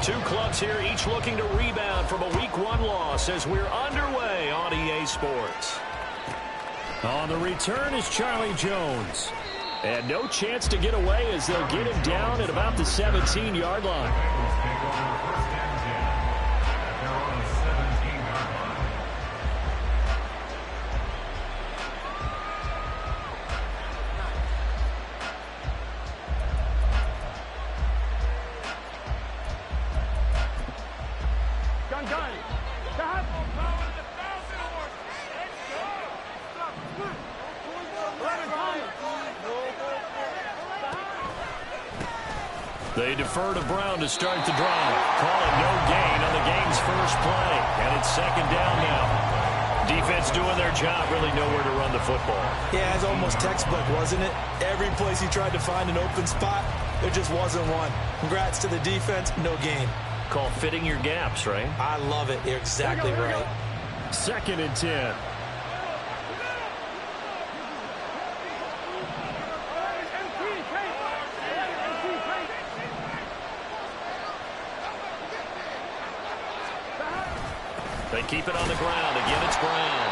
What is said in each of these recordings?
Two clubs here, each looking to rebound from a Week 1 loss as we're underway on EA Sports. On the return is Charlie Jones. And no chance to get away as they'll get him down at about the 17-yard line. They defer to Brown to start the drive. Call it no gain on the game's first play. And it's second down now. Defense doing their job, really nowhere to run the football. Yeah, it's almost textbook, wasn't it? Every place he tried to find an open spot, there just wasn't one. Congrats to the defense, no gain. Call fitting your gaps, right? I love it. You're exactly right. 2nd and 10. They keep it on the ground. Again, it's Brown.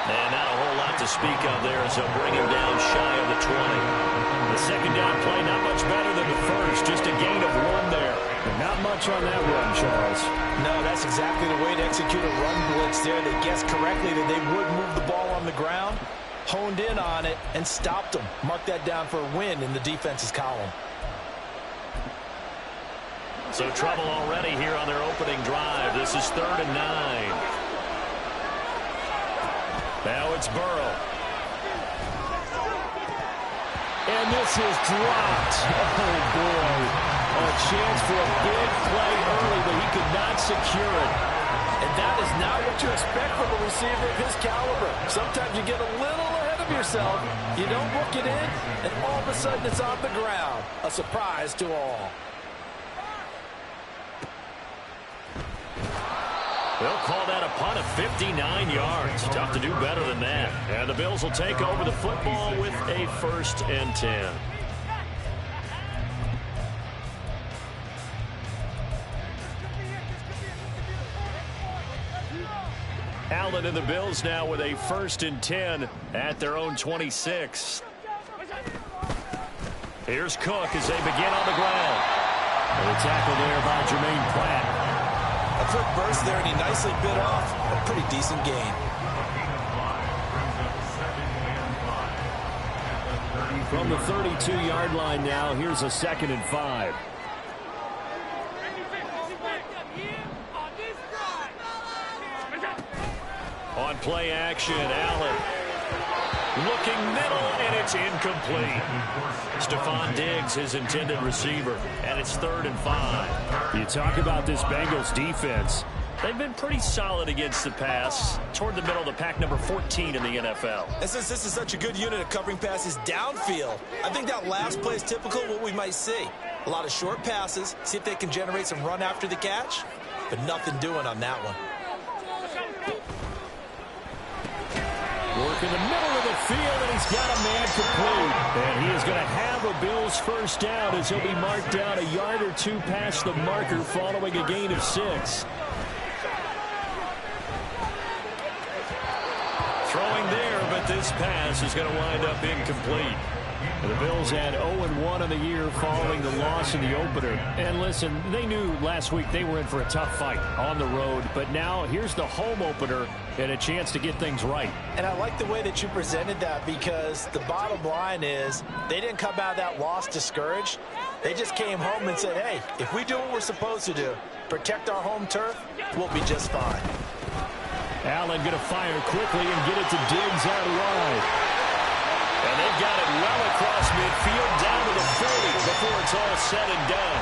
And not a whole lot to speak of there as they'll bring him down shy of the 20. The second down play, not much better than the first. Just a gain of 1 there. And not much on that run, Charles. No, that's exactly the way to execute a run blitz there. They guessed correctly that they would move the ball on the ground, honed in on it, and stopped them. Mark that down for a win in the defense's column. So trouble already here on their opening drive. This is 3rd and 9. Now it's Burrow. And this is dropped. Oh, boy. A chance for a big play early, but he could not secure it. And that is not what you expect from a receiver of his caliber. Sometimes you get a little ahead of yourself. You don't book it in, and all of a sudden it's on the ground. A surprise to all. They'll call that a punt of 59 yards. Tough to do better than that. And the Bills will take over the football with a 1st and 10. Allen and the Bills now with a 1st and 10 at their own 26. Here's Cook as they begin on the ground. And the tackle there by Jermaine Pratt. A quick burst there, and he nicely bit off a pretty decent gain. From the 32-yard line now, here's a 2nd and 5. On play action, Allen looking middle, and it's incomplete. Stephon Diggs, his intended receiver, and it's 3rd and 5. You talk about this Bengals defense. They've been pretty solid against the pass, toward the middle of the pack, number 14 in the NFL. And since this is such a good unit of covering passes downfield, I think that last play is typical of what we might see. A lot of short passes, see if they can generate some run after the catch, but nothing doing on that one. Work in the middle of the field, and he's got a man complete. And he is going to have a Bills 1st down as he'll be marked down a yard or 2 past the marker following a gain of 6. Throwing there, but this pass is going to wind up incomplete. The Bills had 0-1 on the year following the loss in the opener. And listen, they knew last week they were in for a tough fight on the road. But now here's the home opener and a chance to get things right. And I like the way that you presented that, because the bottom line is they didn't come out of that loss discouraged. They just came home and said, hey, if we do what we're supposed to do, protect our home turf, we'll be just fine. Allen going to fire quickly and get it to Diggs out wide. And they've got it well across midfield down to the 40 before it's all said and done.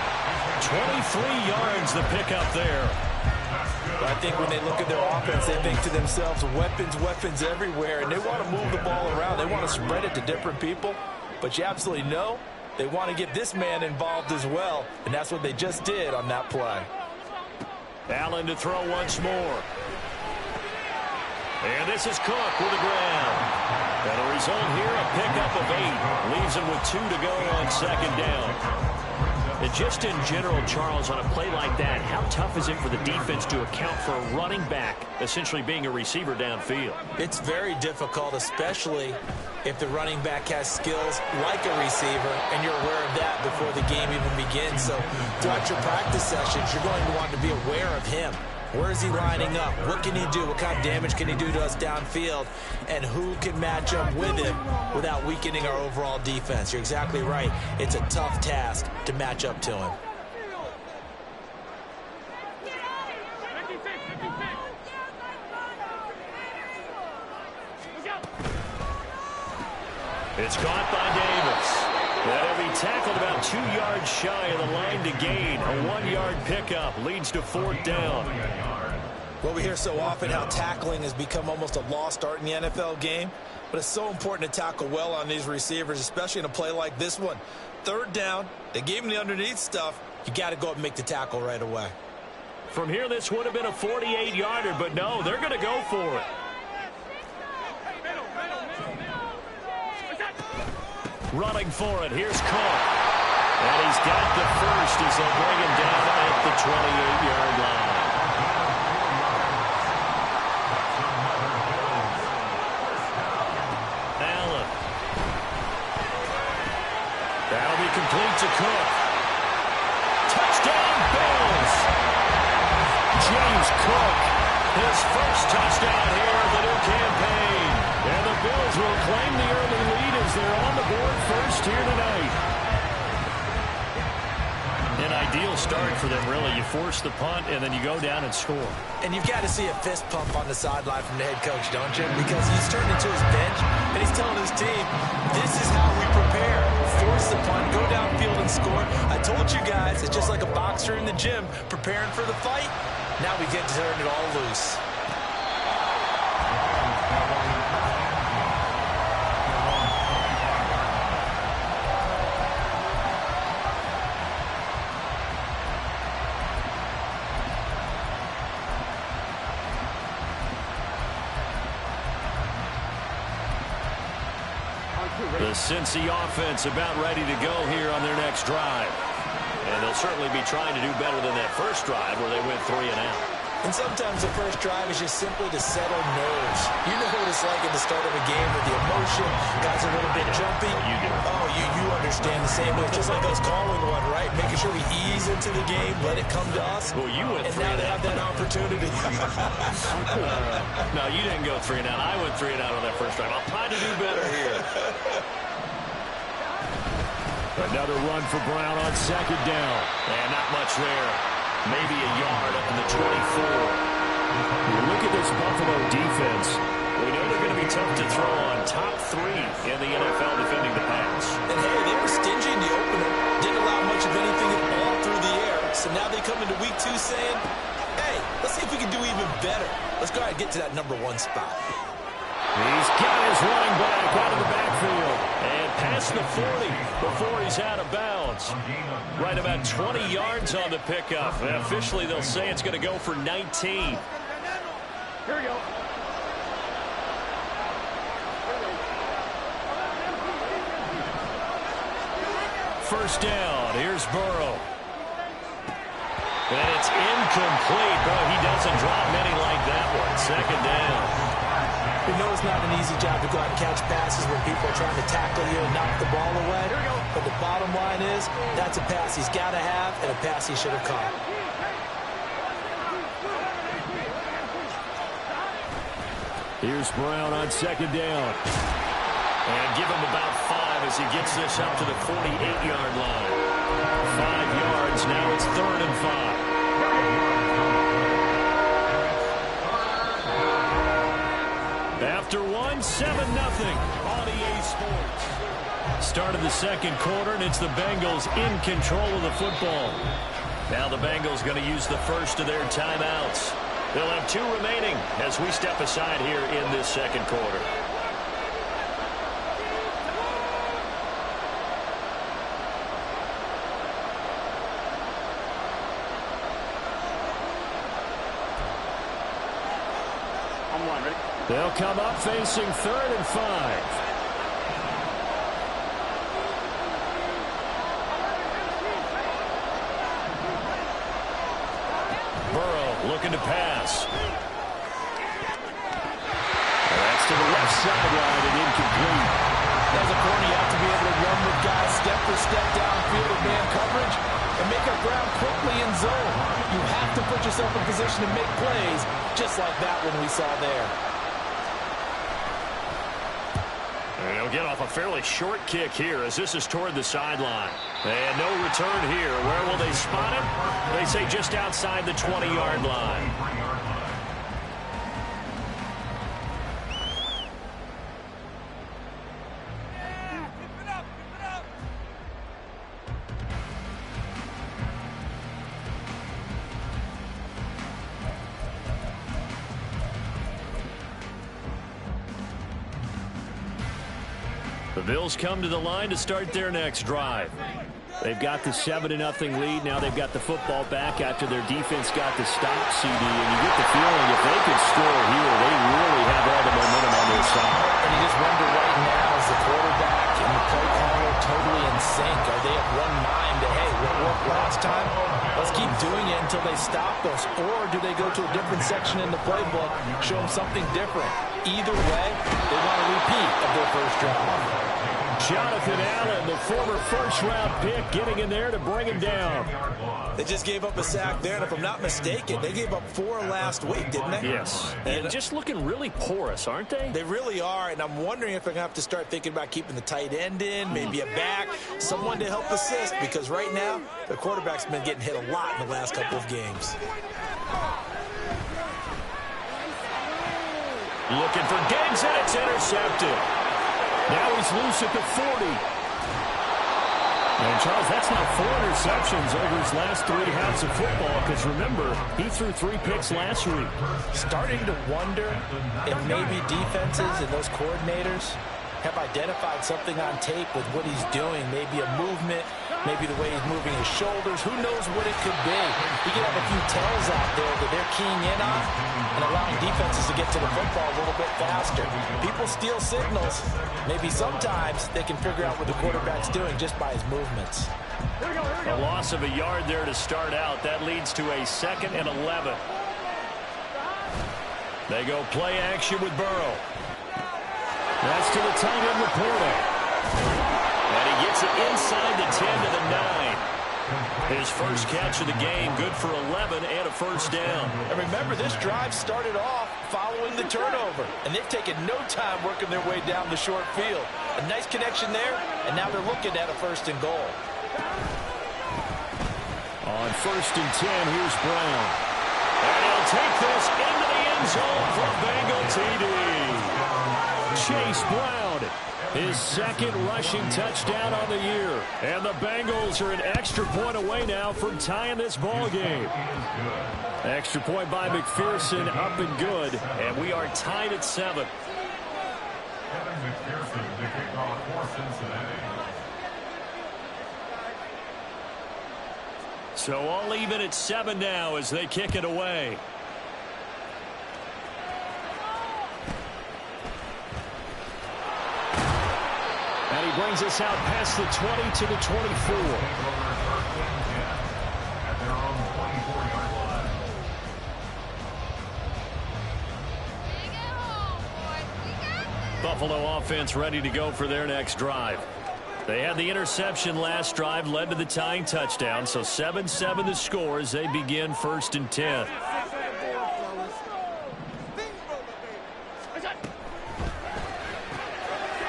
23 yards the pickup there. But I think when they look at their offense, they think to themselves, weapons everywhere, and they want to move the ball around. They want to spread it to different people. But you absolutely know they want to get this man involved as well, and that's what they just did on that play. Allen to throw once more. And this is Cook with the ground. And the result here, a pickup of 8. Leaves him with 2 to go on 2nd down. And just in general, Charles, on a play like that, how tough is it for the defense to account for a running back essentially being a receiver downfield? It's very difficult, especially if the running back has skills like a receiver, and you're aware of that before the game even begins. So throughout your practice sessions, you're going to want to be aware of him. Where is he lining up? What can he do? What kind of damage can he do to us downfield? And who can match up with him without weakening our overall defense? You're exactly right. It's a tough task to match up to him. It's caught by Davis. That'll be tackled about 2 yards shy of the line to gain. A 1-yard pickup leads to 4th down. Well, we hear so often how tackling has become almost a lost art in the NFL game, but it's so important to tackle well on these receivers, especially in a play like this one. 3rd down, they gave him the underneath stuff. You got to go up and make the tackle right away. From here, this would have been a 48-yarder, but no, they're going to go for it. Running for it, here's Cook. And he's got the first as they'll bring him down at the 28-yard line. Allen. That'll be complete to Cook. Touchdown, Bills. James Cook, his first touchdown here of the new campaign. And the Bills will claim the early lead as they're on the board first here tonight. An ideal start for them, really. You force the punt, and then you go down and score. And you've got to see a fist pump on the sideline from the head coach, don't you? Because he's turned into his bench, and he's telling his team, this is how we prepare. Force the punt, go downfield and score. I told you guys, it's just like a boxer in the gym preparing for the fight. Now we get to turn it all loose. The Cincy offense about ready to go here on their next drive. And they'll certainly be trying to do better than that first drive where they went 3 and out. And sometimes the first drive is just simply to settle nerves. You know what it's like at the start of a game with the emotion. Guys are a little bit jumpy. You do. Oh, you understand the same way. Just like us calling one, right? Making sure we ease into the game, let it come to us. Well, you went 3 and and now they out. have that opportunity. No, you didn't go 3 and out. I went 3 and out on that first drive. I'll try to do better here. Another run for Brown on 2nd down. And not much there. Maybe a yard up in the 24. You look at this Buffalo defense. We know they're going to be tough to throw on. Top 3 in the NFL defending the pass. And hey, they were stingy in the opener. Didn't allow much of anything at all through the air. So now they come into week 2 saying, hey, let's see if we can do even better. Let's go ahead and get to that number 1 spot. He's got his running back out of the backfield. And past the 40 before he's out of bounds. Right about 20 yards on the pickup. And officially, they'll say it's going to go for 19. Here we go. First down. Here's Burrow. And it's incomplete. But he doesn't drop many like that one. 2nd down. We know it's not an easy job to go out and catch passes when people are trying to tackle you and knock the ball away. But the bottom line is, that's a pass he's got to have and a pass he should have caught. Here's Brown on 2nd down. And give him about 5 as he gets this up to the 48-yard line. 5 yards, now it's 3rd and 5. After 1, 7-0 on EA Sports. Start of the 2nd quarter, and it's the Bengals in control of the football. Now the Bengals going to use the first of their timeouts. They'll have 2 remaining as we step aside here in this 2nd quarter. They'll come up facing 3rd and 5. looking to pass. That's to the left sideline and incomplete. As a corner, you have to be able to run with guys step for step downfield in man coverage and make up ground quickly in zone. You have to put yourself in position to make plays, just like that one we saw there. And he'll get off a fairly short kick here as this is toward the sideline. And no return here. Where will they spot him? They say just outside the 20-yard line. The Bills come to the line to start their next drive. They've got the 7-0 lead. Now they've got the football back after their defense got the stop, CD. And you get the feeling if they could score here, they really have all the momentum on their side. And you just wonder right now, is the quarterback and the play caller totally in sync? Are they at one mind that, hey, what worked last time? Let's keep doing it until they stop us. Or do they go to a different section in the playbook, show them something different? Either way, they want a repeat of their first drive. Jonathan Allen, the former first-round pick, getting in there to bring him down. They just gave up a sack there, and if I'm not mistaken, they gave up 4 last week, didn't they? Yes. And just looking really porous, aren't they? They really are, and I'm wondering if they're going to have to start thinking about keeping the tight end in, maybe a back, someone to help assist, because right now, their quarterback's been getting hit a lot in the last couple of games. Looking for Diggs, and it's intercepted. Now he's loose at the 40. And, Charles, that's now 4 interceptions over his last 3 halves of football, because, remember, he threw 3 picks last week. Starting to wonder if maybe defenses and those coordinators have identified something on tape with what he's doing, maybe a movement, maybe the way he's moving his shoulders. Who knows what it could be? He could have a few tells out there that they're keying in on and allowing defenses to get to the football a little bit faster. People steal signals. Maybe sometimes they can figure out what the quarterback's doing just by his movements. A loss of a yard there to start out. That leads to a 2nd and 11. They go play action with Burrow. That's to the tight end, Laporta. And he gets it inside the 10 to the 9. His first catch of the game, good for 11 and a first down. And remember, this drive started off following the turnover, and they've taken no time working their way down the short field. A nice connection there, and now they're looking at a 1st and goal. On 1st and 10, here's Brown. And he'll take this into the end zone for Bengal TD. Chase Brown, his 2nd rushing touchdown on the year. And the Bengals are an extra point away now from tying this ball game. Extra point by McPherson, up and good. And we are tied at 7. So all even at 7 now as they kick it away. And he brings us out past the 20 to the 24. Buffalo offense ready to go for their next drive. They had the interception last drive, led to the tying touchdown, so 7-7 the score as they begin 1st and 10.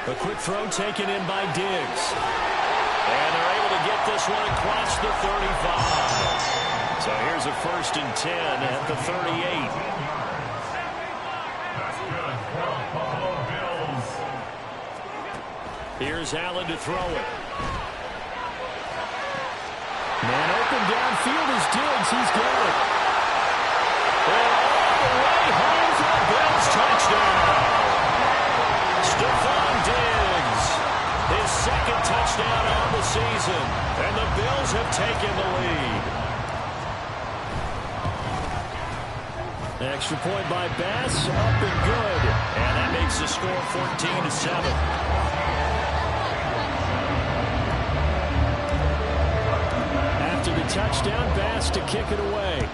A quick throw taken in by Diggs. And they're able to get this one across the 35. So here's a 1st and 10 at the 38. Here's Allen to throw it. Man open downfield is Diggs. He's got it. And all the way home for the Bills touchdown. Stephon Diggs, his 2nd touchdown on the season. And the Bills have taken the lead. Extra point by Bass, up and good. And that makes the score 14-7. After the touchdown, Bass to kick it away.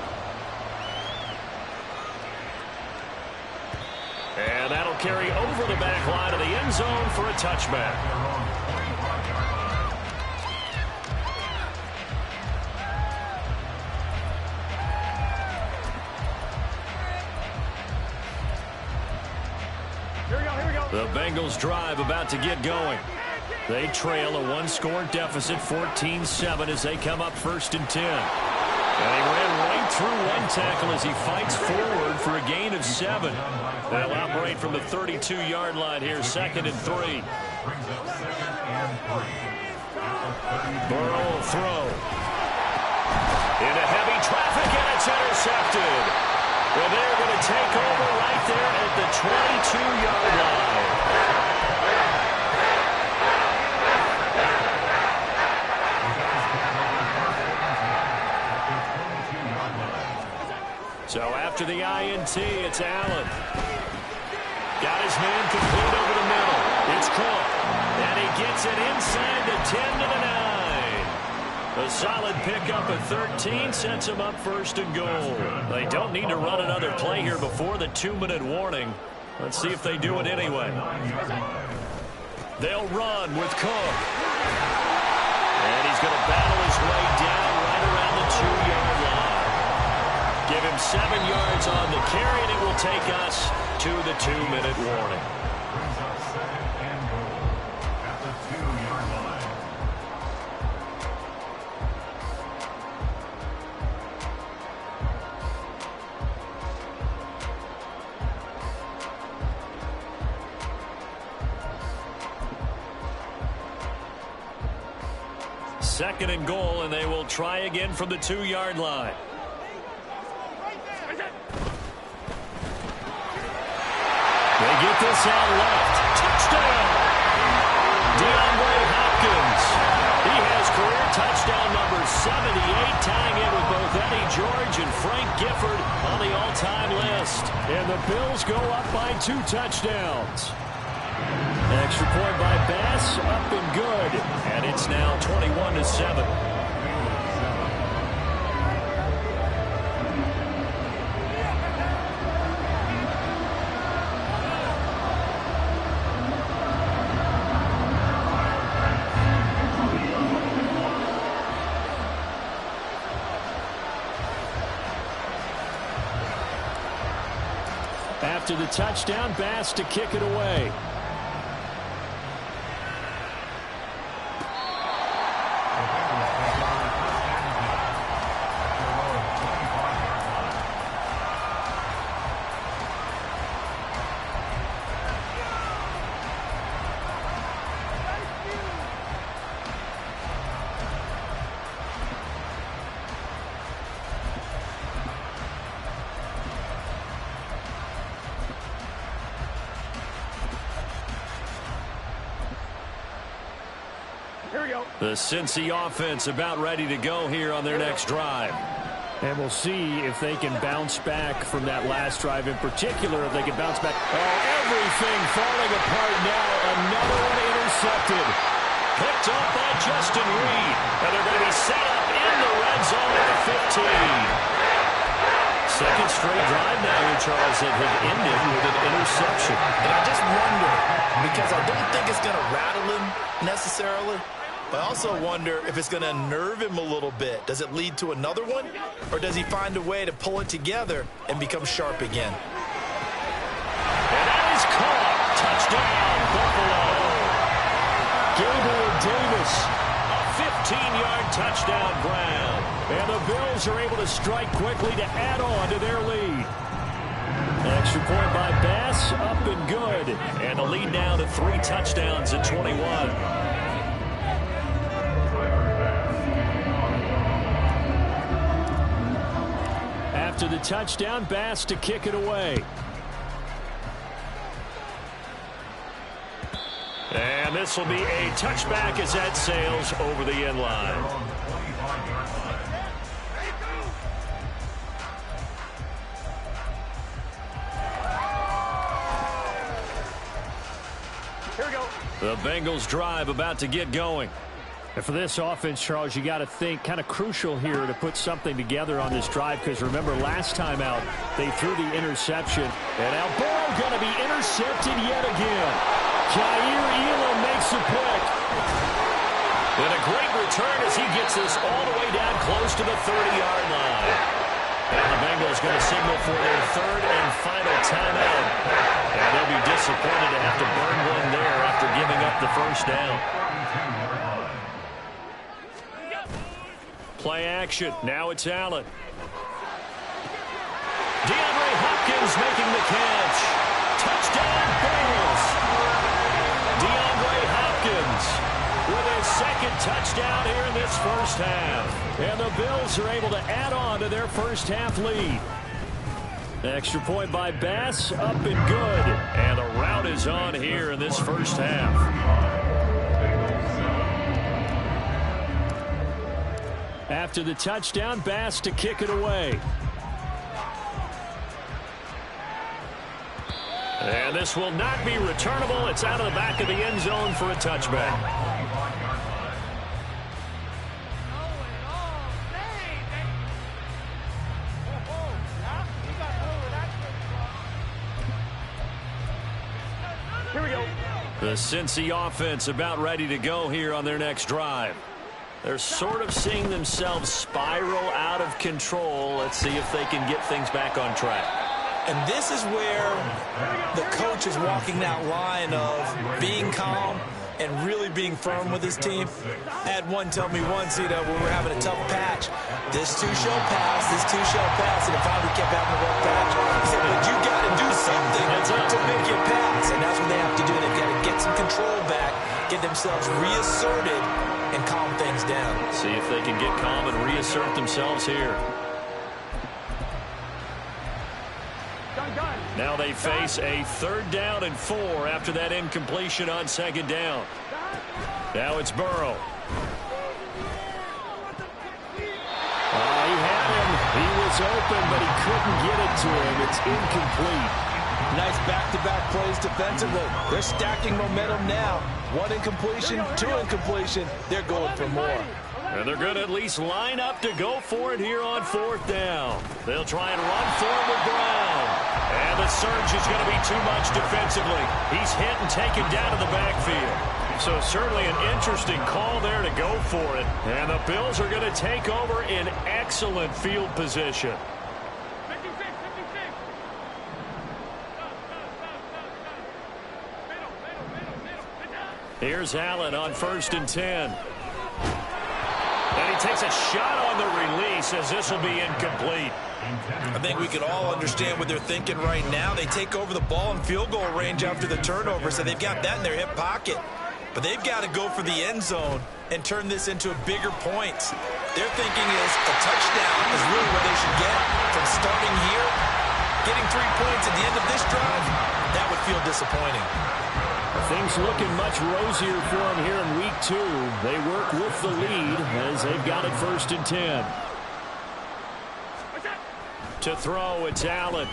carry over the back line of the end zone for a touchback. The Bengals drive about to get going. They trail a one-score deficit, 14-7, as they come up 1st and 10. And he ran right through one tackle as he fights forward for a gain of 7. They'll operate from the 32-yard line here, 2nd and 3. Burrow will throw. Into heavy traffic, and it's intercepted. And they're going to take over right there at the 22-yard line. So after the INT, it's Allen. Got his man complete over the middle. It's Cook. And he gets it inside the 10 to the 9. A solid pickup at 13 sets him up 1st and goal. They don't need to run another play here before the 2-minute warning. Let's see if they do it anyway. They'll run with Cook. And he's going to battle his way down right around the 2-yard line. Give him 7 yards on the carry, and it will take us to the 2-minute warning. Second and goal, and they will try again from the 2-yard line. They get this out left. Touchdown! DeAndre Hopkins. He has career touchdown number 78, tying in with both Eddie George and Frank Gifford on the all-time list. And the Bills go up by 2 touchdowns. Extra point by Bass, up and good. And it's now 21-7. After the touchdown, Bass to kick it away. The Cincy offense about ready to go here on their next drive. And we'll see if they can bounce back from that last drive in particular, if they can bounce back. Oh, everything falling apart now. Another one intercepted. Picked up by Justin Reed. And they're going to be set up in the red zone at the 15. Second straight drive now here, Charles, that have ended with an interception. And I just wonder, because I don't think it's going to rattle him necessarily, but I also wonder if it's going to unnerve him a little bit. Does it lead to another one? Or does he find a way to pull it together and become sharp again? And that is caught. Touchdown, Buffalo. Gabriel Davis, a 15-yard touchdown grab. And the Bills are able to strike quickly to add on to their lead. Extra point by Bass, up and good. And the lead now to 3 touchdowns at 21. After the touchdown, Bass to kick it away. And this will be a touchback as that sails over the end line. Here we go. The Bengals drive about to get going. And for this offense, Charles, you got to think kind of crucial here to put something together on this drive, because remember last time out they threw the interception, and now Burrow going to be intercepted yet again. Jair Elam makes a pick. And a great return as he gets this all the way down close to the 30-yard line. And the Bengals going to signal for their third and final timeout. And they'll be disappointed to have to burn one there after giving up the first down. Play action. Now it's Allen. DeAndre Hopkins making the catch. Touchdown, Bengals. DeAndre Hopkins with his second touchdown here in this first half. And the Bills are able to add on to their first half lead. Extra point by Bass, up and good. And the route is on here in this first half. After the touchdown, Bass to kick it away. And this will not be returnable. It's out of the back of the end zone for a touchback. Here we go. The Cincy offense about ready to go here on their next drive. They're sort of seeing themselves spiral out of control. Let's see if they can get things back on track. And this is where the coach is walking that line of being calm and really being firm with his team. I had one tell me once, when we're having a tough patch, this too shall pass, this too shall pass, and if I kept having a rough patch, he said, but you got to do something to make it pass, and that's what they have to do. They've got to get some control back, get themselves reasserted, and calm things down. See if they can get calm and reassert themselves here. Now they face a 3rd down and 4 after that incompletion on 2nd down. Now it's Burrow. He had him. He was open, but he couldn't get it to him. It's incomplete. Nice back-to-back plays defensively. They're stacking momentum now. 1 incompletion, 2 incompletion. They're going for more. And they're going to at least line up to go for it here on 4th down. They'll try and run for it with Brown. And the surge is going to be too much defensively. He's hit and taken down to the backfield. So certainly an interesting call there to go for it. And the Bills are going to take over in excellent field position. Here's Allen on 1st and 10. And he takes a shot on the release as this will be incomplete. I think we could all understand what they're thinking right now. They take over the ball in field goal range after the turnover, so they've got that in their hip pocket. But they've got to go for the end zone and turn this into a bigger point. Their thinking is a touchdown is really where they should get from starting here. Getting 3 points at the end of this drive, that would feel disappointing. Things looking much rosier for them here in week 2. They work with the lead as they've got it 1st and 10. To throw, it's Allen. And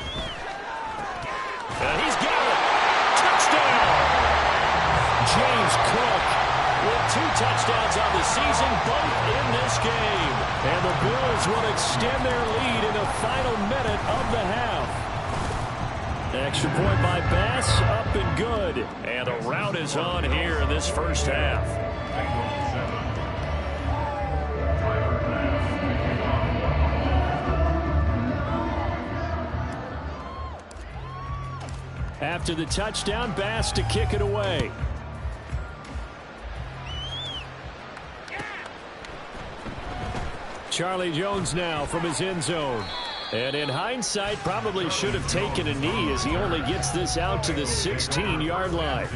he's got it. Touchdown! James Cook with 2 touchdowns on the season, both in this game. And the Bills will extend their lead in the final minute of the half. Extra point by Bass, up and good. And the route is on here in this first half. After the touchdown, Bass to kick it away. Charlie Jones now from his end zone. And in hindsight, probably should have taken a knee as he only gets this out to the 16-yard line.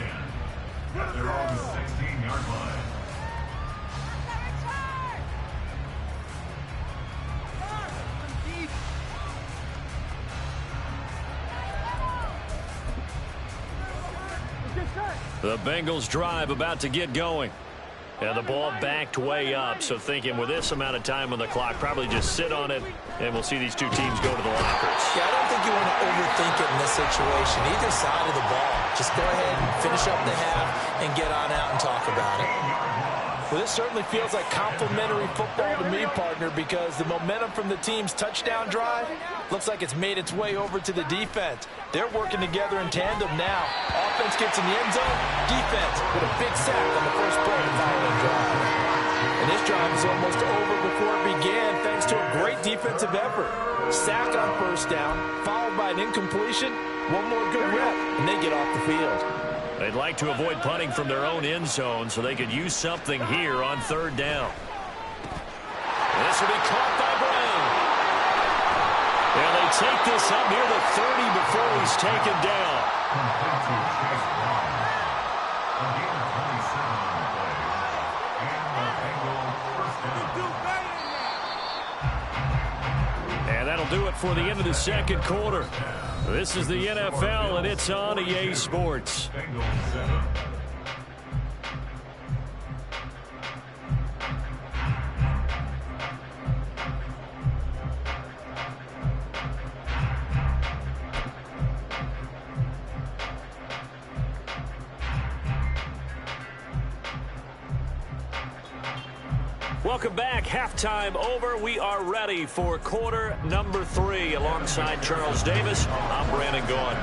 They're on the 16-yard line. The Bengals drive about to get going. And the ball backed way up, so thinking with this amount of time on the clock, probably just sit on it, and we'll see these two teams go to the lockers. Yeah, I don't think you want to overthink it in this situation. Either side of the ball. Just go ahead and finish up the half and get on out and talk about it. Well, this certainly feels like complimentary football to me, partner, because the momentum from the team's touchdown drive looks like it's made its way over to the defense. They're working together in tandem now. Offense gets in the end zone, defense with a big sack on the first play of the following drive. And this drive is almost over before it began thanks to a great defensive effort. Sack on first down, followed by an incompletion. One more good rep, and they get off the field. They'd like to avoid punting from their own end zone so they could use something here on third down. This will be caught by Brown. And they take this up near the 30 before he's taken down. And that'll do it for the end of the second quarter. This is the NFL, and it's on EA Sports. Welcome back. Halftime over. We are ready for quarter number 3. Alongside Charles Davis, I'm Brandon Gaudin.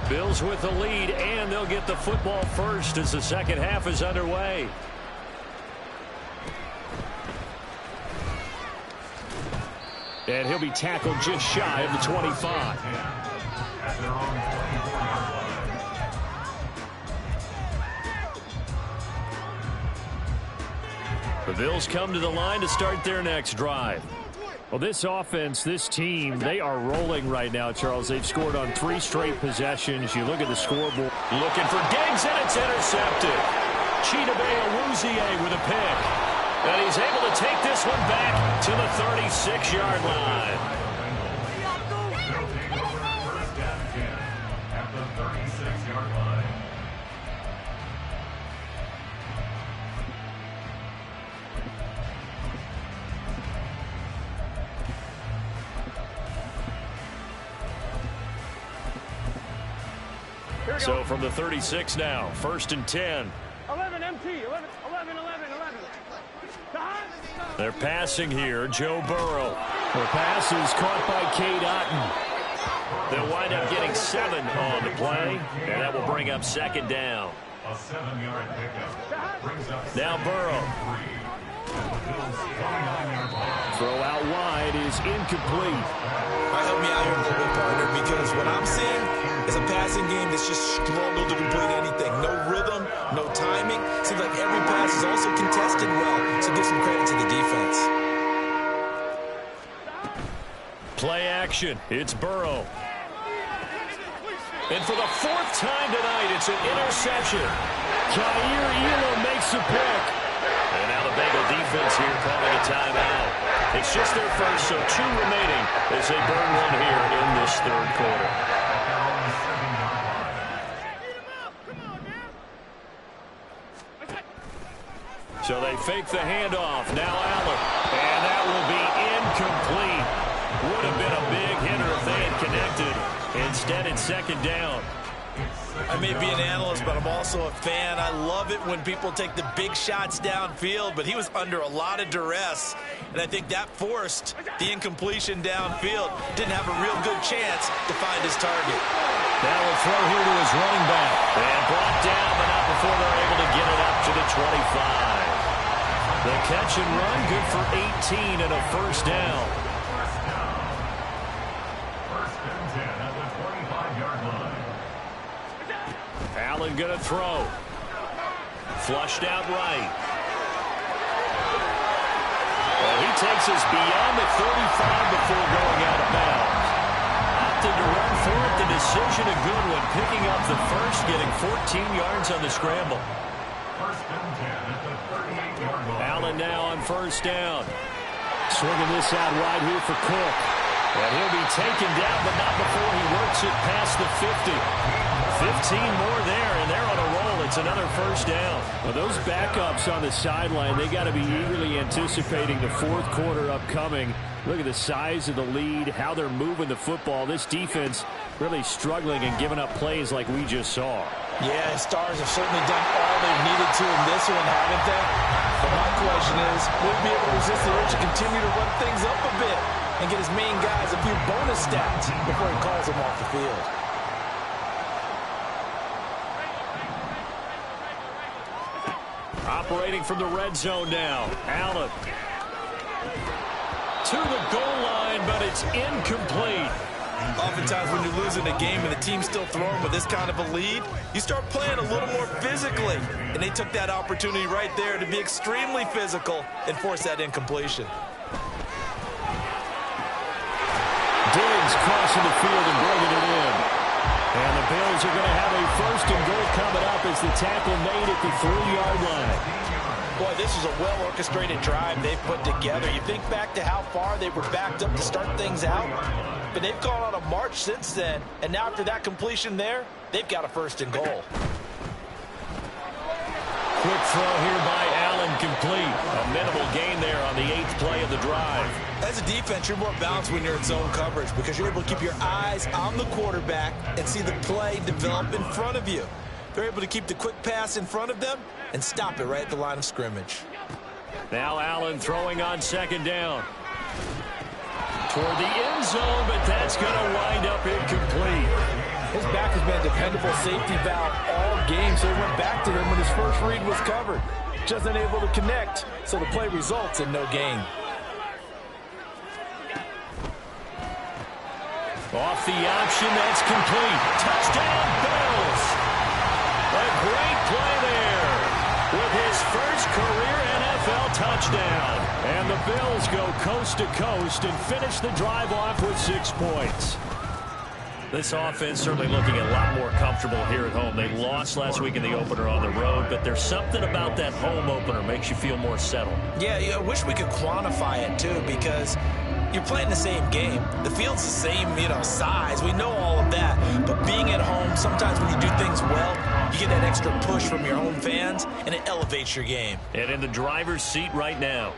Bills with the lead, and they'll get the football first as the second half is underway. And he'll be tackled just shy of the 25. The Bills come to the line to start their next drive. Well, this offense, this team, they are rolling right now, Charles. They've scored on 3 straight possessions. You look at the scoreboard. Looking for Diggs, and it's intercepted. Chidobe Awuzie with a pick. And he's able to take this one back to the 36-yard line. First down again at the 36-yard line. So from the 36 now, 1st and 10. 11 MT, 11. They're passing here, Joe Burrow. The pass is caught by Cade Otton. They'll wind up getting 7 on the play, and that will bring up second down. A 7-yard pickup brings up Now Burrow. 29-yard line. Throw out wide is incomplete. Help me out here a little bit, partner, because what I'm seeing is a passing game that's just struggled to complete anything. No rhythm, no timing. Seems like every pass is also contested well, so give some credit to the defense. Play action. It's Burrow. And for the 4th time tonight, it's an interception. Jair Elam makes a pick. And now the Bengal defense here calling a timeout. It's just their first, so 2 remaining as they burn one here in this third quarter. So they fake the handoff. Now Allen. And that will be incomplete. Would have been a big hitter if they had connected. Instead, it's second down. I may be an analyst, but I'm also a fan. I love it when people take the big shots downfield, but he was under a lot of duress, and I think that forced the incompletion downfield. Didn't have a real good chance to find his target. Now a throw here to his running back. And brought down, but not before they're able to get it up to the 25. The catch and run, good for 18 and a first down. First and 10 at the 25-yard line. Allen going to throw. Flushed out right. Well, he takes us beyond the 35 before going out of bounds. Opted to run for it. The decision a good one. Picking up the first, getting 14 yards on the scramble. First and 10 at the 38-yard line. Allen now on first down. Swinging this out wide here for Cook. And he'll be taken down, but not before he works it past the 50. 15 more there, and they're on a roll. It's another first down. Well, those backups on the sideline, they got to be eagerly anticipating the fourth quarter upcoming. Look at the size of the lead, how they're moving the football. This defense really struggling and giving up plays like we just saw. Yeah, Stars have certainly done all they've needed to in this one, haven't they? But my question is, will he be able to resist the urge to continue to run things up a bit and get his main guys a few bonus stats before he calls them off the field? Operating from the red zone now. Allen. To the goal line, but it's incomplete. Oftentimes when you're losing a game and the team's still throwing with this kind of a lead, you start playing a little more physically. And they took that opportunity right there to be extremely physical and force that incompletion. Diggs crossing the field and bringing it in. And the Bills are going to have a first and goal coming up as the tackle made at the 3-yard line. Boy, this is a well-orchestrated drive they've put together. You think back to how far they were backed up to start things out, but they've gone on a march since then, and now after that completion there, they've got a first and goal. Quick throw here by Allen, complete. A minimal gain there on the 8th play of the drive. As a defense, you're more balanced when you're in zone coverage because you're able to keep your eyes on the quarterback and see the play develop in front of you. They're able to keep the quick pass in front of them and stop it right at the line of scrimmage. Now Allen throwing on second down. Toward the end zone, but that's going to wind up incomplete. His back has been a dependable safety valve all game, so he went back to him when his first read was covered. Just unable to connect, so the play results in no gain. Off the option, that's complete. Touchdown, Bills. A great play there with his first career NFL touchdown. And the Bills go coast to coast and finish the drive off with 6 points. This offense certainly looking a lot more comfortable here at home. They lost last week in the opener on the road, but there's something about that home opener makes you feel more settled. Yeah, I wish we could quantify it too, because you're playing the same game. The field's the same, size. We know all of that. But being at home, sometimes when you do things well, you get that extra push from your home fans, and it elevates your game. And in the driver's seat right now.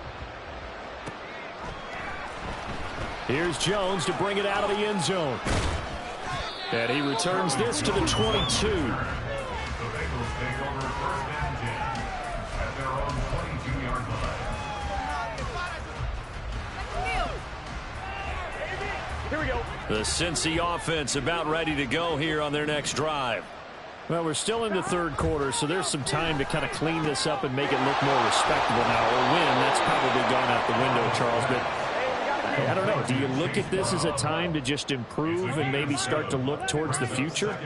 Here's Jones to bring it out of the end zone. And he returns this to the 22. The Bengals take over first and 10 at their own 22-yard line. Here we go. The Cincy offense about ready to go here on their next drive. Well, we're still in the third quarter, so there's some time to kind of clean this up and make it look more respectable now. Or win, that's probably gone out the window, Charles. But I don't know. Do you look at this as a time to just improve and maybe start to look towards the future?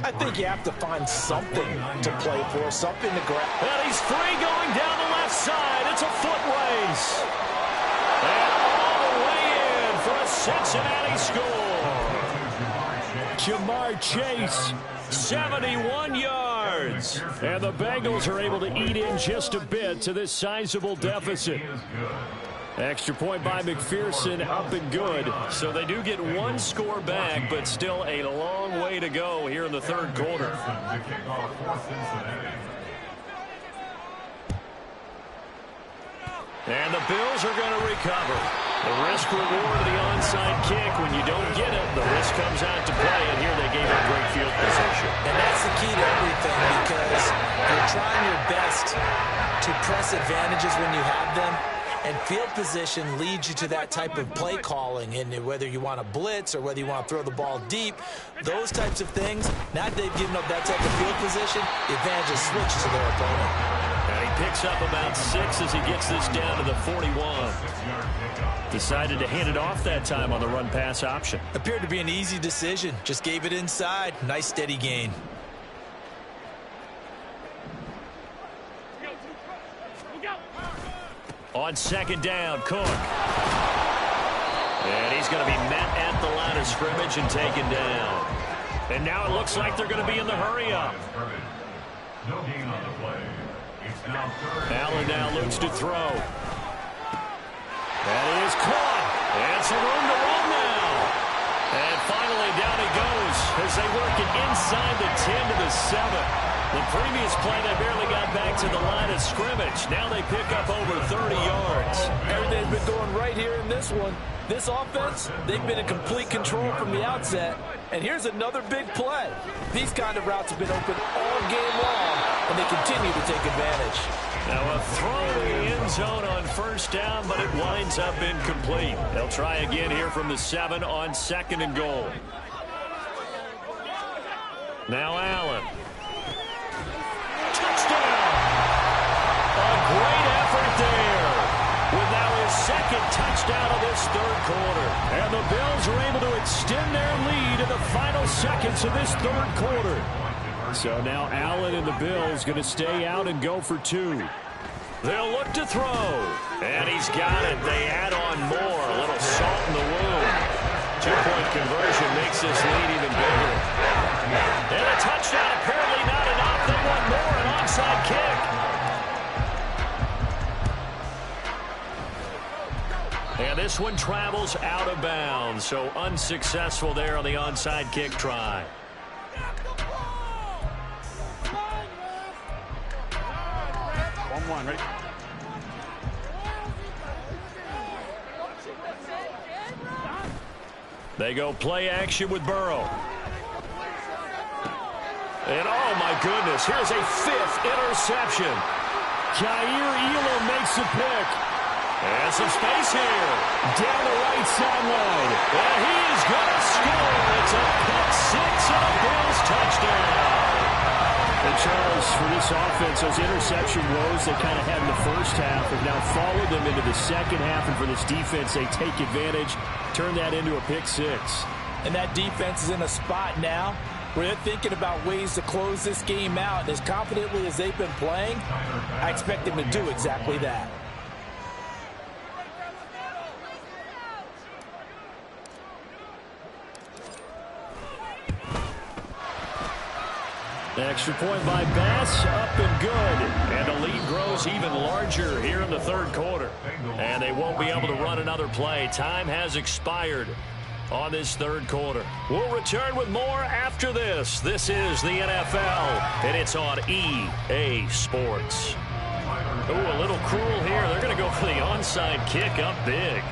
I think you have to find something to play for, something to grab. And he's free going down the left side. It's a foot race. And all the way in for a Cincinnati score. Jamar Chase, 71 yards. And the Bengals are able to eat in just a bit to this sizable deficit. Extra point by McPherson, up and good. So they do get one score back, but still a long way to go here in the third quarter. And the Bills are going to recover. The risk reward of the onside kick. When you don't get it, the risk comes out to play, and here they gave up great field position. And that's the key to everything, because you're trying your best to press advantages when you have them. And field position leads you to that type of play calling, and whether you want to blitz or whether you want to throw the ball deep, those types of things, now that they've given up that type of field position, the advantage is switched to their opponent. And he picks up about 6 as he gets this down to the 41. Decided to hand it off that time on the run-pass option. Appeared to be an easy decision. Just gave it inside. Nice steady gain. On second down, Cook. And he's going to be met at the line of scrimmage and taken down. And now it looks like they're going to be in the hurry-up. No gain on the play. It's now third. Allen now looks to throw. That is caught. And some room to run now. And finally down he goes as they work it inside the 10 to the 7. The previous play, they barely got back to the line of scrimmage. Now they pick up over 30 yards. Everything's been going right here in this one. This offense, they've been in complete control from the outset. And here's another big play. These kind of routes have been open all game long, and they continue to take advantage. Now a throw in the end zone on first down, but it winds up incomplete. They'll try again here from the 7 on 2nd and goal. Now Allen. Touchdown! A great effort there. With now his 2nd touchdown of this 3rd quarter. And the Bills are able to extend their lead in the final seconds of this 3rd quarter. So now Allen and the Bills going to stay out and go for 2. They'll look to throw. And he's got it. They add on more. A little salt in the wound. 2-point conversion makes this lead even bigger. And a touchdown, apparently not enough. They want more, an onside kick. And this one travels out of bounds, so unsuccessful there on the onside kick try. Ready? They go play action with Burrow. And oh my goodness, here's a 5th interception. Jair Elam makes a pick. And some space here. Down the right sideline. And he is going to score. It's a pick 6 and a Bills touchdown. And Charles, for this offense, those interception woes they kind of had in the first half have now followed them into the second half. And for this defense, they take advantage, turn that into a pick 6. And that defense is in a spot now where they're thinking about ways to close this game out. And as confidently as they've been playing, I expect them to do exactly that. The extra point by Bass, up and good. And the lead grows even larger here in the 3rd quarter. And they won't be able to run another play. Time has expired on this 3rd quarter. We'll return with more after this. This is the NFL, and it's on EA Sports. Oh, a little cruel here. They're going to go for the onside kick up big.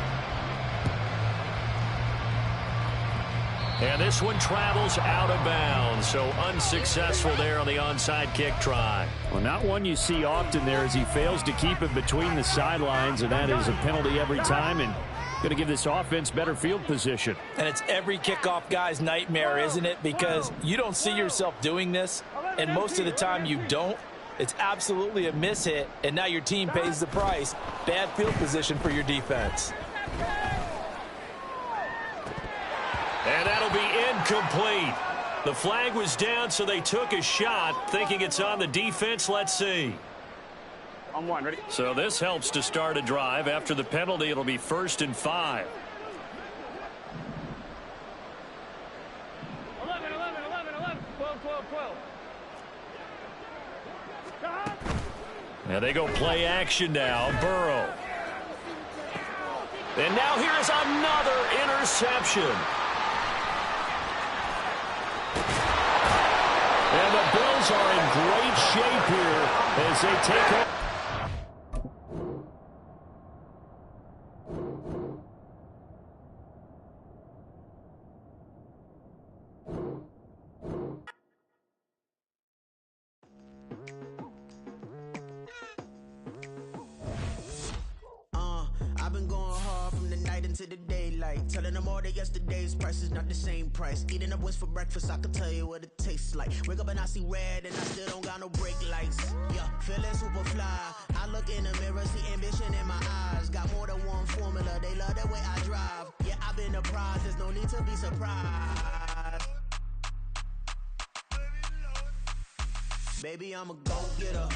And this one travels out of bounds, so unsuccessful there on the onside kick try. Well, not one you see often there as he fails to keep it between the sidelines, and that is a penalty every time, and going to give this offense better field position. And it's every kickoff guy's nightmare, isn't it? Because you don't see yourself doing this, and most of the time you don't. It's absolutely a mishit, and now your team pays the price. Bad field position for your defense. And that'll be incomplete. The flag was down, so they took a shot, thinking it's on the defense. Let's see. On 1, ready? So this helps to start a drive. After the penalty, it'll be 1st and 5. 11, 12, 12, 12. Now they go play action now. Burrow. And now here is another interception. And the Bills are in great shape here as they take over. I've been going hard from the night into the daylight, telling them all that yesterday's price is not the same price. Eating up what's for breakfast, I can tell you what it tastes like. Wake up and I see red and I still don't got no brake lights. Yeah, feeling super fly. I look in the mirror, see ambition in my eyes. Got more than one formula, they love the way I drive. Yeah, I've been apprised, there's no need to be surprised. Baby, I'm a go-getter.